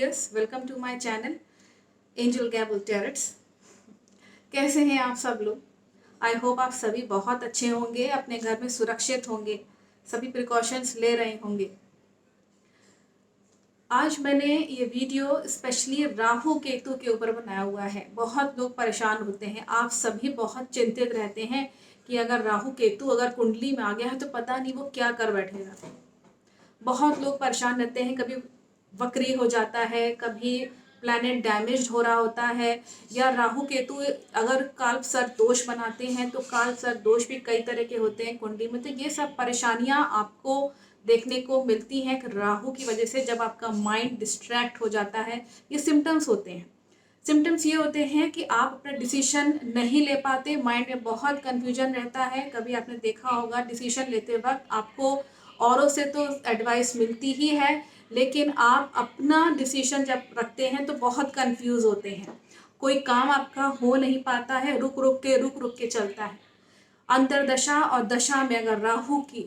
Viewers, welcome to my channel Angel Gable Tarots. कैसे हैं आप सब लोग? आई होप आप सभी बहुत अच्छे होंगे, अपने घर में सुरक्षित होंगे, सभी प्रिकॉशंस ले रहे होंगे। आज मैंने ये वीडियो स्पेशली राहु केतु के ऊपर बनाया हुआ है। बहुत लोग परेशान होते हैं, आप सभी बहुत चिंतित रहते हैं कि अगर राहु केतु अगर कुंडली में आ गया है तो पता नहीं वो क्या कर बैठेगा। बहुत लोग परेशान रहते हैं, कभी वक्री हो जाता है, कभी प्लैनेट डैमेज्ड हो रहा होता है, या राहु केतु अगर काल सर्प दोष बनाते हैं तो काल सर्प दोष भी कई तरह के होते हैं कुंडली में। तो ये सब परेशानियां आपको देखने को मिलती हैं राहु की वजह से। जब आपका माइंड डिस्ट्रैक्ट हो जाता है, ये सिम्टम्स होते हैं। सिम्टम्स ये होते हैं कि आप अपना डिसीजन नहीं ले पाते, माइंड में बहुत कन्फ्यूजन रहता है। कभी आपने देखा होगा डिसीजन लेते वक्त आपको औरों से तो एडवाइस मिलती ही है, लेकिन आप अपना डिसीजन जब रखते हैं तो बहुत कंफ्यूज होते हैं। कोई काम आपका हो नहीं पाता है, रुक रुक के चलता है। अंतरदशा और दशा में अगर राहु की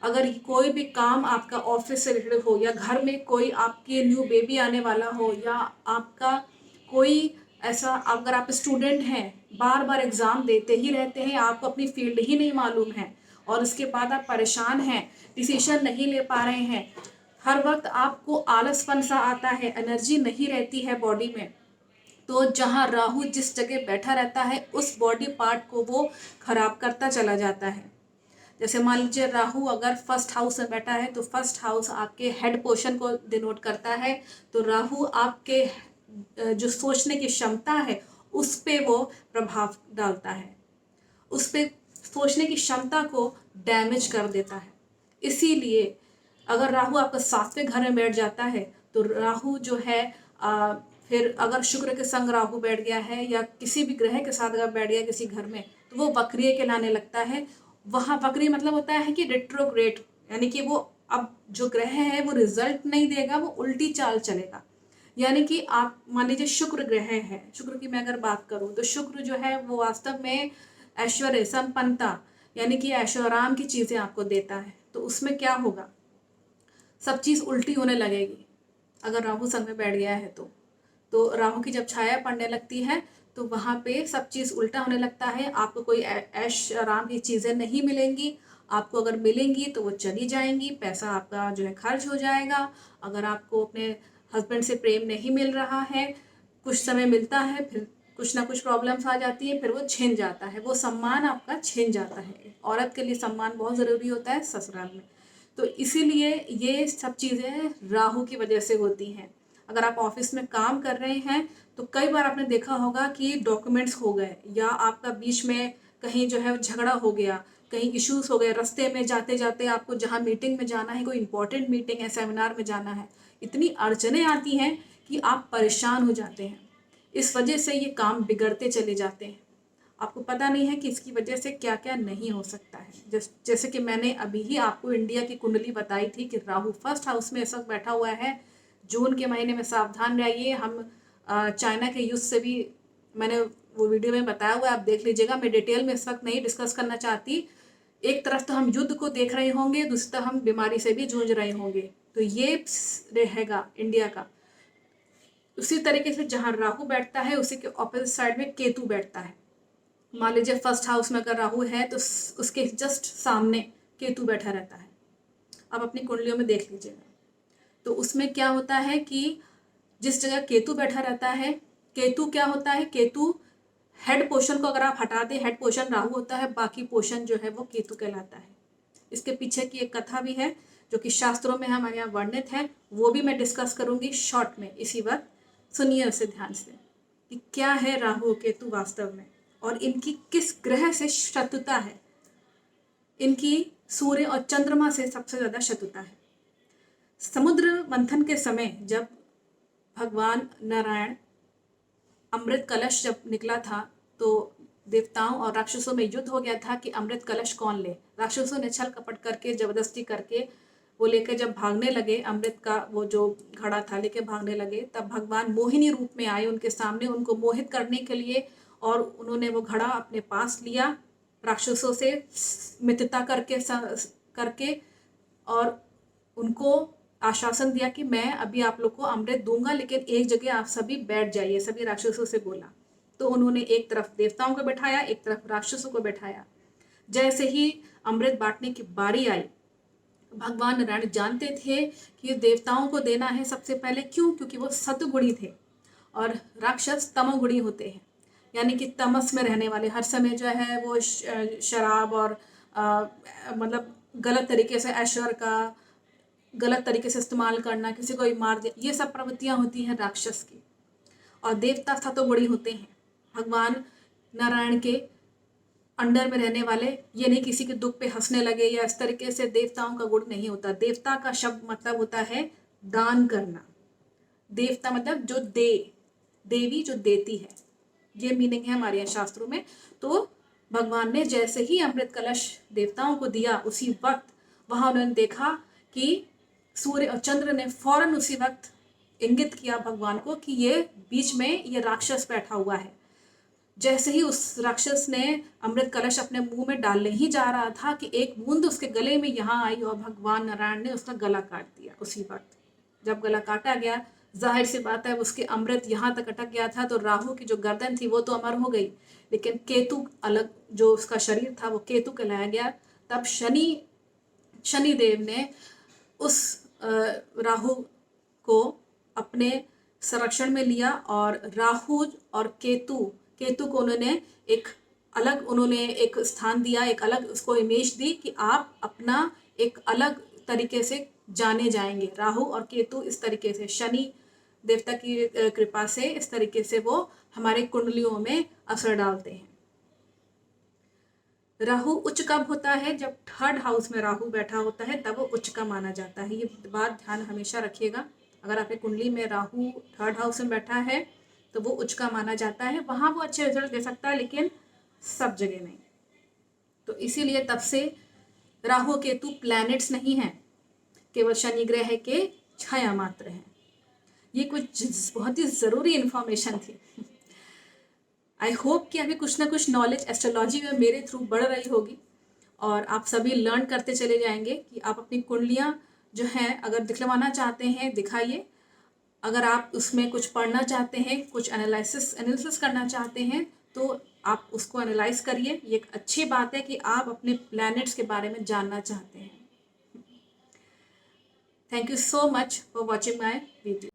अगर कोई भी काम आपका ऑफिस से रिलेटेड हो, या घर में कोई आपके न्यू बेबी आने वाला हो, या आपका कोई ऐसा, अगर आप स्टूडेंट हैं बार बार एग्ज़ाम देते ही रहते हैं, आपको अपनी फील्ड ही नहीं मालूम है और उसके बाद आप परेशान हैं, डिसीजन नहीं ले पा रहे हैं, हर वक्त आपको आलसपन सा आता है, एनर्जी नहीं रहती है बॉडी में, तो जहाँ राहु जिस जगह बैठा रहता है उस बॉडी पार्ट को वो खराब करता चला जाता है। जैसे मान लीजिए राहु अगर फर्स्ट हाउस में बैठा है तो फर्स्ट हाउस आपके हेड पोर्शन को डिनोट करता है। तो राहु आपके जो सोचने की क्षमता है उस पे वो प्रभाव डालता है, उस पे सोचने की क्षमता को डैमेज कर देता है। इसीलिए अगर राहु आपका 7वें घर में बैठ जाता है तो राहु जो है फिर अगर शुक्र के संग राहु बैठ गया है या किसी भी ग्रह के साथ अगर बैठ गया किसी घर में, तो वो वक्रिय कहलाने लगता है। वहाँ वक्री मतलब होता है कि रेट्रोग्रेड, यानी कि वो अब जो ग्रह है वो रिजल्ट नहीं देगा, वो उल्टी चाल चलेगा। यानी कि आप मान लीजिए शुक्र ग्रह है, शुक्र की मैं अगर बात करूँ तो शुक्र जो है वो वास्तव में ऐश्वर्य, संपन्नता, यानी कि ऐशोआराम की चीज़ें आपको देता है। तो उसमें क्या होगा, सब चीज़ उल्टी होने लगेगी अगर राहु संग में बैठ गया है तो राहु की जब छाया पड़ने लगती है तो वहाँ पे सब चीज़ उल्टा होने लगता है। आपको कोई ऐश आराम की चीज़ें नहीं मिलेंगी, आपको अगर मिलेंगी तो वो चली जाएंगी, पैसा आपका जो है खर्च हो जाएगा। अगर आपको अपने हस्बैंड से प्रेम नहीं मिल रहा है, कुछ समय मिलता है, फिर कुछ ना कुछ प्रॉब्लम्स आ जाती है, फिर वो छिन जाता है, वो सम्मान आपका छिन जाता है। औरत के लिए सम्मान बहुत ज़रूरी होता है ससुराल में। तो इसीलिए ये सब चीज़ें राहु की वजह से होती हैं। अगर आप ऑफिस में काम कर रहे हैं तो कई बार आपने देखा होगा कि डॉक्यूमेंट्स खो गए, या आपका बीच में कहीं जो है झगड़ा हो गया, कहीं इश्यूज हो गए, रास्ते में जाते जाते आपको जहाँ मीटिंग में जाना है, कोई इंपॉर्टेंट मीटिंग है, सेमिनार में जाना है, इतनी अड़चनें आती हैं कि आप परेशान हो जाते हैं। इस वजह से ये काम बिगड़ते चले जाते हैं। आपको पता नहीं है कि इसकी वजह से क्या क्या नहीं हो सकता है। जैसे कि मैंने अभी ही आपको इंडिया की कुंडली बताई थी कि राहु फर्स्ट हाउस में इस वक्त बैठा हुआ है। जून के महीने में सावधान रहिए। हम चाइना के युद्ध से भी मैंने वो वीडियो में बताया हुआ है, आप देख लीजिएगा। मैं डिटेल में इस वक्त नहीं डिस्कस करना चाहती। एक तरफ तो हम युद्ध को देख रहे होंगे, दूसरी तरफ हम बीमारी से भी जूझ रहे होंगे, तो ये रहेगा इंडिया का। उसी तरीके से जहाँ राहु बैठता है उसी के ऑपोजिट साइड में केतु बैठता है। मान लीजिए फर्स्ट हाउस में अगर राहु है तो उसके जस्ट सामने केतु बैठा रहता है। आप अपनी कुंडलियों में देख लीजिएगा। तो उसमें क्या होता है कि जिस जगह केतु बैठा रहता है, केतु क्या होता है, केतु हेड पोर्शन को अगर आप हटा दें, हेड पोर्शन राहु होता है, बाकी पोर्शन जो है वो केतु कहलाता है। इसके पीछे की एक कथा भी है जो कि शास्त्रों में हमारे यहाँ वर्णित है, वो भी मैं डिस्कस करूंगी शॉर्ट में इसी वक्त। सुनिए उसे ध्यान से कि क्या है राहु केतु वास्तव में और इनकी किस ग्रह से शत्रुता है। इनकी सूर्य और चंद्रमा से सबसे ज्यादा शत्रुता है। समुद्र मंथन के समय जब भगवान नारायण अमृत कलश जब निकला था तो देवताओं और राक्षसों में युद्ध हो गया था कि अमृत कलश कौन ले। राक्षसों ने छल कपट करके जबरदस्ती करके वो लेकर जब भागने लगे, अमृत का वो जो घड़ा था लेके भागने लगे, तब भगवान मोहिनी रूप में आए उनके सामने, उनको मोहित करने के लिए, और उन्होंने वो घड़ा अपने पास लिया राक्षसों से मित्रता करके और उनको आश्वासन दिया कि मैं अभी आप लोग को अमृत दूंगा, लेकिन एक जगह आप सभी बैठ जाइए, सभी राक्षसों से बोला। तो उन्होंने एक तरफ देवताओं को बैठाया, एक तरफ राक्षसों को बैठाया। जैसे ही अमृत बांटने की बारी आई, भगवान नारायण जानते थे कि ये देवताओं को देना है सबसे पहले। क्यों? क्योंकि वो सतगुणी थे और राक्षस तमोगुणी होते हैं, यानी कि तमस में रहने वाले, हर समय जो है वो शराब और मतलब गलत तरीके से ऐश्वर्य का गलत तरीके से इस्तेमाल करना, किसी को मार दिया, ये सब प्रवृत्तियां होती हैं राक्षस की। और देवता सतोगुणी होते हैं, भगवान नारायण के अंडर में रहने वाले। ये नहीं किसी के दुख पे हंसने लगे या इस तरीके से, देवताओं का गुण नहीं होता। देवता का शब्द मतलब होता है दान करना। देवता मतलब जो दे, देवी जो देती है, ये मीनिंग है हमारे यहाँ शास्त्रों में। तो भगवान ने जैसे ही अमृत कलश देवताओं को दिया, उसी वक्त वहां उन्होंने देखा कि सूर्य और चंद्र ने फौरन उसी वक्त इंगित किया भगवान को कि ये बीच में ये राक्षस बैठा हुआ है। जैसे ही उस राक्षस ने अमृत कलश अपने मुंह में डालने ही जा रहा था कि एक बूंद उसके गले में यहाँ आई और भगवान नारायण ने उसका गला काट दिया। उसी वक्त जब गला काटा गया, जाहिर सी बात है उसके अमृत यहाँ तक अटक गया था, तो राहु की जो गर्दन थी वो तो अमर हो गई, लेकिन केतु अलग, जो उसका शरीर था वो केतु कहलाया गया। तब शनि देव ने उस राहु को अपने संरक्षण में लिया और राहु और केतु को उन्होंने एक स्थान दिया, एक अलग उसको इमेज दी कि आप अपना एक अलग तरीके से जाने जाएंगे। राहु और केतु इस तरीके से, शनि देवता की कृपा से इस तरीके से वो हमारे कुंडलियों में असर डालते हैं। राहु उच्च कब होता है? जब थर्ड हाउस में राहु बैठा होता है, तब वो उच्च का माना जाता है। ये बात ध्यान हमेशा रखिएगा। अगर आपकी कुंडली में राहु थर्ड हाउस में बैठा है तो वो उच्च का माना जाता है, वहां वो अच्छे रिजल्ट दे सकता है, लेकिन सब जगह नहीं। तो इसीलिए तब से राहु केतु प्लैनेट्स नहीं हैं, केवल शनि ग्रह के छाया मात्र हैं। ये कुछ बहुत ही जरूरी इंफॉर्मेशन थी। आई होप कि अभी कुछ ना कुछ नॉलेज एस्ट्रोलॉजी में मेरे थ्रू बढ़ रही होगी और आप सभी लर्न करते चले जाएंगे कि आप अपनी कुंडलियां जो हैं अगर दिखलवाना चाहते हैं दिखाइए। अगर आप उसमें कुछ पढ़ना चाहते हैं, कुछ एनालिसिस करना चाहते हैं, तो आप उसको एनालाइज करिए। ये एक अच्छी बात है कि आप अपने प्लैनेट्स के बारे में जानना चाहते हैं। Thank you so much for watching my video.